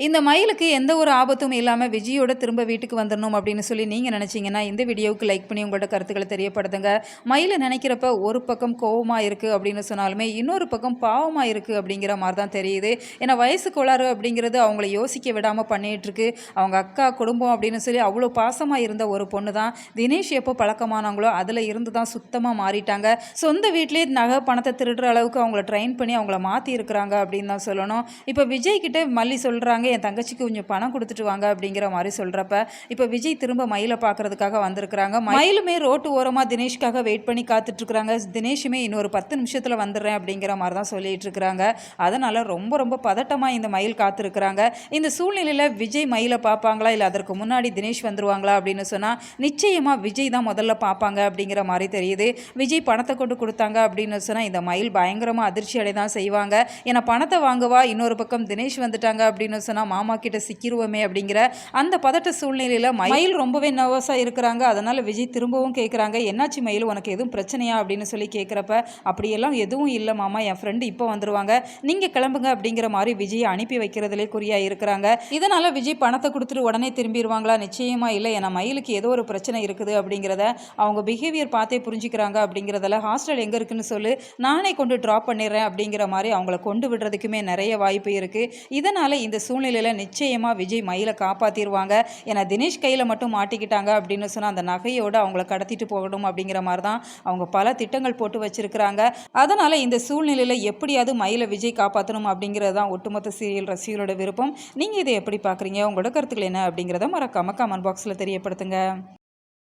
இந்த மயிலுக்கு எந்த ஒரு ஆபத்தும் இல்லாமல் விஜயோட திரும்ப வீட்டுக்கு வந்துடணும் அப்படின்னு சொல்லி நீங்கள் நினச்சிங்கன்னா இந்த வீடியோவுக்கு லைக் பண்ணி உங்களோட கருத்துக்களை தெரியப்படுத்துங்க. மயிலை நினைக்கிறப்ப ஒரு பக்கம் கோவமாக இருக்குது அப்படின்னு சொன்னாலுமே இன்னொரு பக்கம் பாவமாக இருக்குது அப்படிங்கிற மாதிரி தான் தெரியுது. ஏன்னா வயசு கோளாறு அப்படிங்கிறது அவங்கள யோசிக்க விடாமல் பண்ணிகிட்ருக்கு. அவங்க அக்கா குடும்பம் அப்படின்னு சொல்லி அவ்வளோ பாசமாக இருந்த ஒரு பொண்ணு தான் தினேஷ் எப்போ பழக்கமானாங்களோ அதில் இருந்து தான் சுத்தமாக மாறிட்டாங்க. சொந்த வீட்டிலே நகை பணத்தை திருடுற அளவுக்கு அவங்கள ட்ரெயின் பண்ணி அவங்கள மாற்றி இருக்கிறாங்க அப்படின்னு தான் சொல்லணும். இப்போ விஜய் கிட்ட மல்லி சொல்கிறாங்க, என் தங்கச்சிக்கு கொஞ்சம் பணம் கொடுத்துட்டு வாங்க அப்படிங்கிற மாதிரி சொல்கிறப்ப இப்போ விஜய் திரும்ப மயிலை பார்க்கறதுக்காக வந்திருக்கிறாங்க. மயிலுமே ரோட்டு ஓரமாக தினேஷ்காக வெயிட் பண்ணி காத்துட்ருக்குறாங்க. தினேஷுமே இன்னொரு 10 நிமிஷத்தில் வந்துடுறேன் அப்படிங்கிற மாதிரி தான் சொல்லிட்டு இருக்கிறாங்க. அதனால் ரொம்ப ரொம்ப பதட்டமாக இந்த மயில் காத்திருக்கிறாங்க. இந்த சூழ்நிலையில் விஜய் மயிலை பார்ப்பாங்களா இல்லை அதற்கு முன்னாடி தினேஷ் வந்துருவாங்களா அப்படின்னு சொன்னால் நிச்சயமாக விஜய் தான் முதல்ல பார்ப்பாங்க அப்படிங்கிற மாதிரி தெரியுது. விஜய் பணத்தை கொண்டு கொடுத்தாங்க அப்படின்னு சொன்னால் இந்த மயில் பயங்கரமாக அதிர்ச்சி அடை தான் செய்வாங்க. ஏன்னா பணத்தை வாங்குவா, இன்னொரு பக்கம் தினேஷ் வந்துட்டாங்க அப்படின்னு சொன்னால் மாமா கிட்ட சிக்கிருவோமே அப்படிங்கிற அந்த பதட்ட சூழ்நிலையில் மயில் ரொம்பவே நர்வஸாக இருக்கிறாங்க. அதனால் விஜய் திரும்பவும் கேட்குறாங்க, என்னாச்சு மயில், உனக்கு எதுவும் பிரச்சனையா அப்படின்னு சொல்லி கேட்குறப்ப அப்படியெல்லாம் எதுவும் இல்லை மாமா, என் ஃப்ரெண்டு இப்போ வந்துருவாங்க, நீங்கள் கிளம்புங்க அப்படிங்கிற மாதிரி விஜயை அனுப்பி வைக்கிறதுலே குறியாக இருக்கிறாங்க. இதனால் விஜய் பணத்தை கொடுத்துட்டு உடனே திரும்பிடுவாங்களா? நிச்சயமாக இல்லை. ஏன்னா மயிலுக்கு ஏதோ ஒரு பிரச்சனை இருக்குது அப்படிங்கிறத அவங்க பிஹேவியர் பார்த்தே புரிஞ்சுக்கிறாங்க. அப்படிங்கிறதால ஹாஸ்டல் எங்கே இருக்குன்னு சொல்லி நானே கொண்டு ட்ராப் பண்ணிடுறேன் அப்படிங்கிற மாதிரி அவங்கள கொண்டு விடுறதுக்குமே நிறைய வாய்ப்பு இருக்குது. இதனால் இந்த சூழ்நிலையில் நிச்சயமாக விஜய் மயிலை காப்பாற்றிடுவாங்க. ஏன்னா தினேஷ் கையில் மட்டும் மாட்டிக்கிட்டாங்க அப்படின்னு சொன்னால் அந்த நகையோடு அவங்கள கடத்திட்டு போகணும் அப்படிங்கிற மாதிரி தான் அவங்க பல திட்டங்கள் போட்டு வச்சுருக்கிறாங்க. அதனால் இந்த சூழ்நிலையில் எப்படியாவது மயிலை விஜய் காப்பாற்றணும் அப்படிங்கிறது தான் ஒட்டுமொத்த சீரியல் ரசிகர்களோட விருப்பம். நீங்கள் இதை எப்படி பார்க்குறீங்க? உங்களோட கருத்துக்கள் என்ன அப்படிங்கிறத மறக்காம கமெண்ட் பாக்ஸில் தெரியப்படுத்துங்க.